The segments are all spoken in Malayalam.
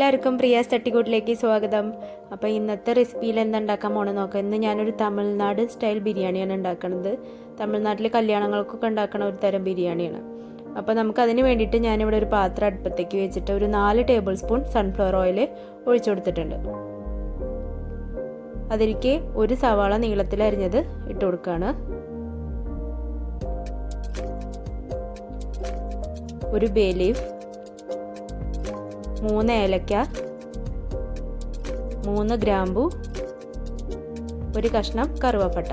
എല്ലാവർക്കും പ്രിയാസ് തട്ടിക്കൂട്ടിലേക്ക് സ്വാഗതം. അപ്പോൾ ഇന്നത്തെ റെസിപ്പിയിൽ എന്താ ഉണ്ടാക്കാൻ പോകണമെന്ന് നോക്കാം. ഇന്ന് ഞാനൊരു തമിഴ്നാട് സ്റ്റൈൽ ബിരിയാണിയാണ് ഉണ്ടാക്കുന്നത്. തമിഴ്നാട്ടിലെ കല്യാണങ്ങൾക്കൊക്കെ ഉണ്ടാക്കുന്ന ഒരു തരം ബിരിയാണിയാണ്. അപ്പോൾ നമുക്കതിന് വേണ്ടിയിട്ട് ഞാനിവിടെ ഒരു പാത്രം അടുപ്പത്തേക്ക് വെച്ചിട്ട് ഒരു 4 ടേബിൾ സ്പൂൺ സൺഫ്ലവർ ഓയിൽ ഒഴിച്ചു കൊടുത്തിട്ടുണ്ട്. അതിലേക്ക് ഒരു സവാള നീളത്തിൽ അരിഞ്ഞത് ഇട്ട് കൊടുക്കുകയാണ്. ഒരു ബേ ലീഫ്, 3 ഏലക്ക, 3 ഗ്രാമ്പു, ഒരു കഷ്ണം കറുവപ്പട്ട.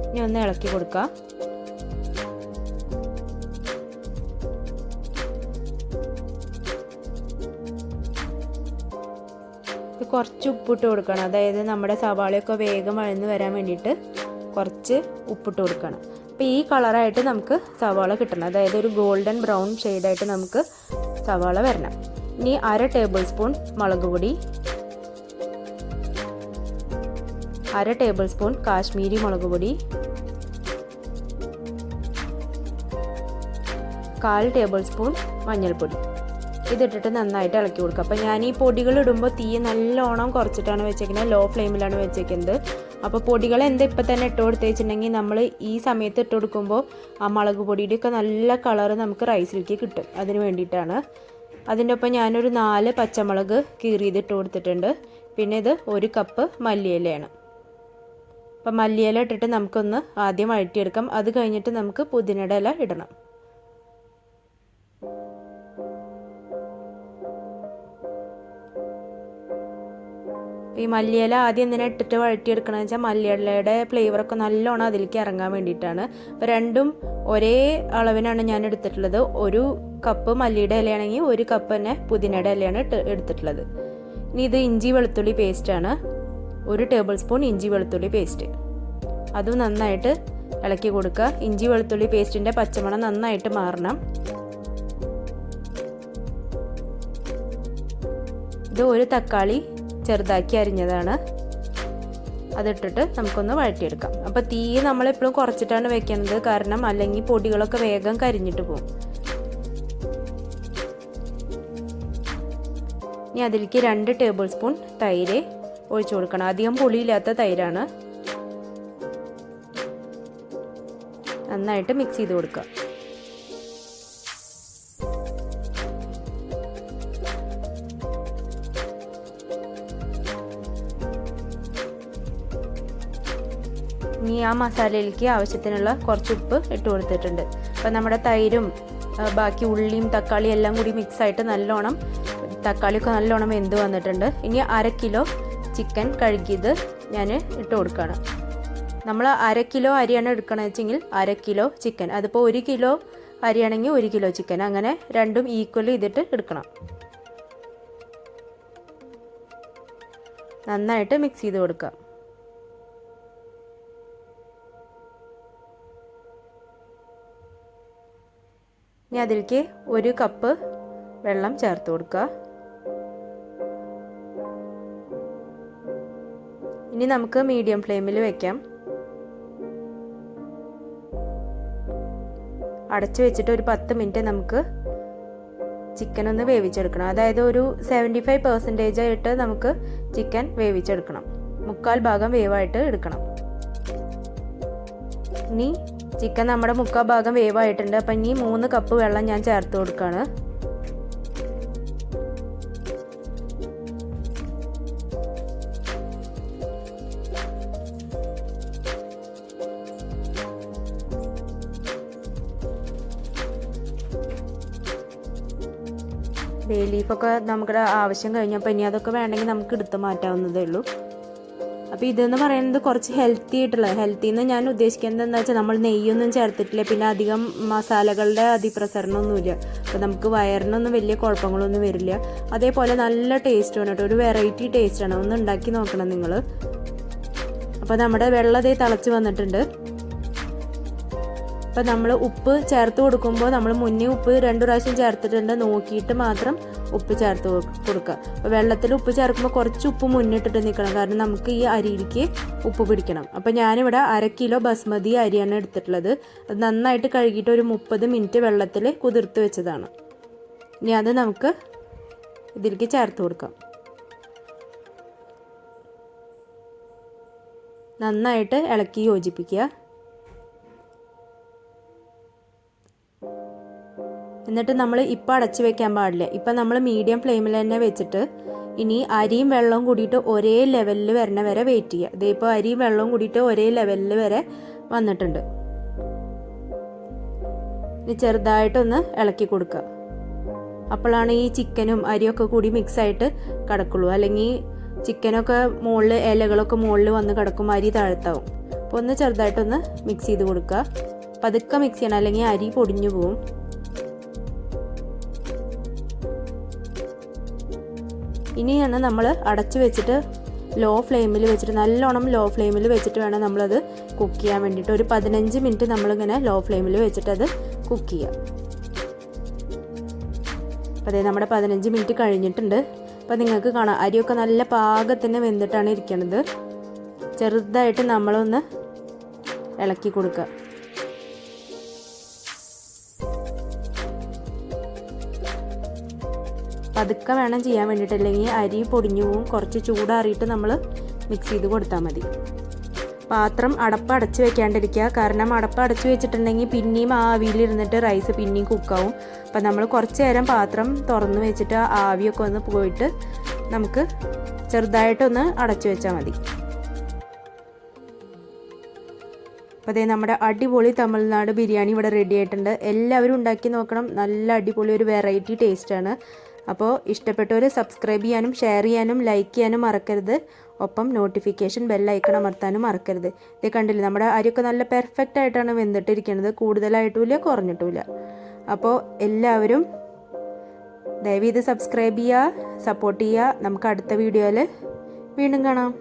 ഇനി ഒന്ന് ഇളക്കി കൊടുക്കാം. കുറച്ച് ഉപ്പിട്ട് കൊടുക്കണം. അതായത് നമ്മുടെ സവാളയൊക്കെ വേഗം വഴന്ന് വരാൻ വേണ്ടിയിട്ട് കുറച്ച് ഉപ്പിട്ട് കൊടുക്കണം. അപ്പോൾ ഈ കളറായിട്ട് നമുക്ക് സവാള കിട്ടണം. അതായത് ഒരു ഗോൾഡൻ ബ്രൗൺ ഷെയ്ഡായിട്ട് നമുക്ക് സവാള വരണം. ഇനി 1/2 ടേബിൾ സ്പൂൺ മുളക് പൊടി, 1/2 ടേബിൾ സ്പൂൺ കാശ്മീരി മുളക് പൊടി, 1/4 ടേബിൾ സ്പൂൺ മഞ്ഞൾപ്പൊടി. ഇതിട്ടിട്ട് നന്നായിട്ട് ഇളക്കി കൊടുക്കുക. അപ്പോൾ ഞാൻ ഈ പൊടികൾ ഇടുമ്പോൾ തീ നല്ലോണം കുറച്ചിട്ടാണ് വെച്ചേക്കുന്നത്, ലോ ഫ്ലെയിമിലാണ് വെച്ചേക്കുന്നത്. അപ്പോൾ പൊടികൾ എന്താ ഇപ്പം തന്നെ ഇട്ട് കൊടുത്ത് വെച്ചിട്ടുണ്ടെങ്കിൽ നമ്മൾ ഈ സമയത്ത് ഇട്ട് കൊടുക്കുമ്പോൾ ആ മുളക് പൊടിയുടെയൊക്കെ നല്ല കളറ് നമുക്ക് റൈസിലേക്ക് കിട്ടും. അതിന് വേണ്ടിയിട്ടാണ്. അതിൻ്റെ ഒപ്പം ഞാനൊരു 4 പച്ചമുളക് കീറിയത് ഇട്ട് കൊടുത്തിട്ടുണ്ട്. പിന്നെ ഇത് 1 കപ്പ് മല്ലിയിലയാണ്. അപ്പം മല്ലിയില ഇട്ടിട്ട് നമുക്കൊന്ന് ആദ്യം വഴറ്റിയെടുക്കാം. അത് കഴിഞ്ഞിട്ട് നമുക്ക് പുതിനയുടെ ഇല ഇടണം. ഈ മല്ലിയില ആദ്യം എന്തിനാ ഇട്ടിട്ട് വഴറ്റിയെടുക്കണമെന്ന് വെച്ചാൽ മല്ലിയിലയുടെ ഫ്ലേവറൊക്കെ നല്ലോണം അതിലേക്ക് ഇറങ്ങാൻ വേണ്ടിയിട്ടാണ്. അപ്പോൾ രണ്ടും ഒരേ അളവിനാണ് ഞാൻ എടുത്തിട്ടുള്ളത്. 1 കപ്പ് മല്ലിയുടെ ഇലയാണെങ്കിൽ 1 കപ്പ് തന്നെ പുതിനയുടെ ഇലയാണ് എടുത്തിട്ടുള്ളത്. ഇനി ഇത് ഇഞ്ചി വെളുത്തുള്ളി പേസ്റ്റാണ്. 1 ടേബിൾ സ്പൂൺ ഇഞ്ചി വെളുത്തുള്ളി പേസ്റ്റ്. അതും നന്നായിട്ട് ഇളക്കി കൊടുക്കുക. ഇഞ്ചി വെളുത്തുള്ളി പേസ്റ്റിൻ്റെ പച്ചമണം നന്നായിട്ട് മാറണം. ഇത് 1 തക്കാളി ചെറുതാക്കി അരിഞ്ഞതാണ്. അതിട്ടിട്ട് നമുക്കൊന്ന് വഴറ്റിയെടുക്കാം. അപ്പോൾ തീ നമ്മളെപ്പോഴും കുറച്ചിട്ടാണ് വെക്കുന്നത്, കാരണം അല്ലെങ്കിൽ പൊടികളൊക്കെ വേഗം കരിഞ്ഞിട്ട് പോകും. ഇനി അതിലേക്ക് 2 ടേബിൾ സ്പൂൺ തൈര് ഒഴിച്ചു കൊടുക്കണം. അധികം പുളിയില്ലാത്ത തൈരാണ്. നന്നായിട്ട് മിക്സ് ചെയ്ത് കൊടുക്കുക. ഇനി ആ മസാലയിലേക്ക് ആവശ്യത്തിനുള്ള കുറച്ച് ഉപ്പ് ഇട്ട് കൊടുത്തിട്ടുണ്ട്. അപ്പോൾ നമ്മുടെ തൈരും ബാക്കി ഉള്ളിയും തക്കാളിയും എല്ലാം കൂടി മിക്സായിട്ട് നല്ലോണം തക്കാളിയൊക്കെ നല്ലോണം വെന്ത് വന്നിട്ടുണ്ട്. ഇനി 1/2 കിലോ ചിക്കൻ കഴുകിയത് ഞാൻ ഇട്ട് കൊടുക്കുകയാണ്. നമ്മൾ 1/2 കിലോ അരിയാണ് എടുക്കണമെന്ന് വെച്ചെങ്കിൽ 1/2 കിലോ ചിക്കൻ. അതിപ്പോൾ 1 കിലോ അരിയാണെങ്കിൽ 1 കിലോ ചിക്കൻ, അങ്ങനെ രണ്ടും ഈക്വൽ ചെയ്തിട്ട് എടുക്കണം. നന്നായിട്ട് മിക്സ് ചെയ്ത് കൊടുക്കുക. ഇനി അതിലേക്ക് 1 കപ്പ് വെള്ളം ചേർത്ത് കൊടുക്കുക. ഇനി നമുക്ക് മീഡിയം ഫ്ലെയിമിൽ വെക്കാം. അടച്ചു വെച്ചിട്ട് ഒരു 10 മിനിറ്റ് നമുക്ക് ചിക്കൻ ഒന്ന് വേവിച്ചെടുക്കണം. അതായത് ഒരു 75% ആയിട്ട് നമുക്ക് ചിക്കൻ വേവിച്ചെടുക്കണം. 1/4 ഭാഗം വേവായിട്ട് എടുക്കണം. ഇനി ചിക്കൻ നമ്മുടെ 1/4 ഭാഗം വേവായിട്ടുണ്ട്. അപ്പം ഇനി 3 കപ്പ് വെള്ളം ഞാൻ ചേർത്ത് കൊടുക്കുകയാണ്. ബേ ലീഫൊക്കെ നമ്മുടെ ആവശ്യം കഴിഞ്ഞപ്പോൾ ഇനി അതൊക്കെ വേണമെങ്കിൽ നമുക്ക് എടുത്ത് മാറ്റാവുന്നതേ ഉള്ളൂ. അപ്പോൾ ഇതെന്ന് പറയുന്നത് കുറച്ച് ഹെൽത്തി എന്ന് ഞാൻ ഉദ്ദേശിക്കുന്നത് എന്താ വെച്ചാൽ നമ്മൾ നെയ്യൊന്നും ചേർത്തിട്ടില്ല, പിന്നെ അധികം മസാലകളുടെ അതിപ്രസരണമൊന്നുമില്ല. അപ്പോൾ നമുക്ക് വയറിനൊന്നും വലിയ കുഴപ്പങ്ങളൊന്നും വരില്ല. അതേപോലെ നല്ല ടേസ്റ്റാണ് കേട്ടോ, ഒരു വെറൈറ്റി ടേസ്റ്റാണ്. ഒന്ന് ഉണ്ടാക്കി നോക്കണം നിങ്ങൾ. അപ്പോൾ നമ്മുടെ വെള്ളം തിളച്ച് വന്നിട്ടുണ്ട്. അപ്പോൾ നമ്മൾ ഉപ്പ് ചേർത്ത് കൊടുക്കുമ്പോൾ നമ്മൾ മുന്നേ ഉപ്പ് 2 പ്രാവശ്യം ചേർത്തിട്ടുണ്ട്, നോക്കിയിട്ട് മാത്രം ഉപ്പ് ചേർത്ത് കൊടുക്കുക. അപ്പോൾ വെള്ളത്തിൽ ഉപ്പ് ചേർക്കുമ്പോൾ കുറച്ച് ഉപ്പ് മുന്നിട്ടിട്ട് നിൽക്കണം, കാരണം നമുക്ക് ഈ അരിയിലേക്ക് ഉപ്പ് പിടിക്കണം. അപ്പോൾ ഞാനിവിടെ 1/2 കിലോ ബസ്മതി അരിയാണ് എടുത്തിട്ടുള്ളത്. അത് നന്നായിട്ട് കഴുകിയിട്ട് ഒരു 30 മിനിറ്റ് വെള്ളത്തിൽ കുതിർത്ത് വെച്ചതാണ്. ഇനി അത് നമുക്ക് ഇതിലേക്ക് ചേർത്ത് കൊടുക്കാം. നന്നായിട്ട് ഇളക്കി യോജിപ്പിക്കുക. എന്നിട്ട് നമ്മൾ ഇപ്പം അടച്ച് വെക്കാൻ പാടില്ല. ഇപ്പം നമ്മൾ മീഡിയം ഫ്ലെയിമിൽ തന്നെ വെച്ചിട്ട് ഇനി അരിയും വെള്ളവും കൂടിയിട്ട് ഒരേ ലെവലിൽ വരണ വരെ വെയിറ്റ് ചെയ്യുക. ഇതിപ്പോൾ അരിയും വെള്ളവും കൂടിയിട്ട് ഒരേ ലെവലിൽ വരെ വന്നിട്ടുണ്ട്. ഇനി ചെറുതായിട്ടൊന്ന് ഇളക്കി കൊടുക്കുക. അപ്പോഴാണ് ഈ ചിക്കനും അരിയൊക്കെ കൂടി മിക്സായിട്ട് കിടക്കുള്ളൂ. അല്ലെങ്കിൽ ചിക്കനൊക്കെ മുകളിൽ ഇലകളൊക്കെ മുകളിൽ വന്ന് കിടക്കും, അരി താഴ്ത്താവും. അപ്പോൾ ഒന്ന് ചെറുതായിട്ടൊന്ന് മിക്സ് ചെയ്ത് കൊടുക്കുക. പതുക്കെ മിക്സ് ചെയ്യണം, അല്ലെങ്കിൽ അരി പൊടിഞ്ഞു പോവും. ഇനിയാണ് നമ്മൾ അടച്ചു വെച്ചിട്ട് ലോ ഫ്ലെയിമിൽ വെച്ചിട്ട് നല്ലോണം ലോ ഫ്ലെയിമിൽ വെച്ചിട്ട് വേണം നമ്മളത് കുക്ക് ചെയ്യാൻ വേണ്ടിയിട്ട്. ഒരു 15 മിനിറ്റ് നമ്മളിങ്ങനെ ലോ ഫ്ലെയിമിൽ വെച്ചിട്ട് അത് കുക്ക് ചെയ്യാം. അപ്പോൾ അതേ നമ്മുടെ 15 മിനിറ്റ് കഴിഞ്ഞിട്ടുണ്ട്. അപ്പോൾ നിങ്ങൾക്ക് കാണാം അരിയൊക്കെ നല്ല പാകത്തിന് വെന്തിട്ടാണ് ഇരിക്കുന്നത്. ചെറുതായിട്ട് നമ്മളൊന്ന് ഇളക്കി കൊടുക്കുക. പതുക്കെ വേണം ചെയ്യാൻ വേണ്ടിയിട്ട്, അല്ലെങ്കിൽ അരി പൊടിഞ്ഞു പോവും. കുറച്ച് ചൂടാറിയിട്ട് നമ്മൾ മിക്സ് ചെയ്ത് കൊടുത്താൽ മതി. പാത്രം അടപ്പ് അടച്ച് വെക്കാണ്ടിരിക്കുക. കാരണം അടപ്പ് അടച്ച് വെച്ചിട്ടുണ്ടെങ്കിൽ പിന്നെയും ആവിയിലിരുന്നിട്ട് റൈസ് പിന്നെയും കുക്കാവും. അപ്പം നമ്മൾ കുറച്ച് നേരം പാത്രം തുറന്ന് വെച്ചിട്ട് ആവിയൊക്കെ ഒന്ന് പോയിട്ട് നമുക്ക് ചെറുതായിട്ടൊന്ന് അടച്ചു വെച്ചാൽ മതി. അപ്പോൾ അതേ നമ്മുടെ അടിപൊളി തമിഴ്നാട് ബിരിയാണി ഇവിടെ റെഡി ആയിട്ടുണ്ട്. എല്ലാവരും ഉണ്ടാക്കി നോക്കണം. നല്ല അടിപൊളി ഒരു വെറൈറ്റി ടേസ്റ്റാണ്. അപ്പോൾ ഇഷ്ടപ്പെട്ടവർ സബ്സ്ക്രൈബ് ചെയ്യാനും ഷെയർ ചെയ്യാനും ലൈക്ക് ചെയ്യാനും മറക്കരുത്. ഒപ്പം നോട്ടിഫിക്കേഷൻ ബെല്ലൈക്കൺ അമർത്താനും മറക്കരുത്. ഇത് കണ്ടില്ലേ, നമ്മുടെ അരിയൊക്കെ നല്ല പെർഫെക്റ്റ് ആയിട്ടാണ് വെന്തിട്ടിരിക്കുന്നത്. കൂടുതലായിട്ടുമില്ല കുറഞ്ഞിട്ടുമില്ല. അപ്പോൾ എല്ലാവരും ദയവ് ചെയ്ത് സബ്സ്ക്രൈബ് ചെയ്യുക, സപ്പോർട്ട് ചെയ്യുക. നമുക്ക് അടുത്ത വീഡിയോയിൽ വീണ്ടും കാണാം.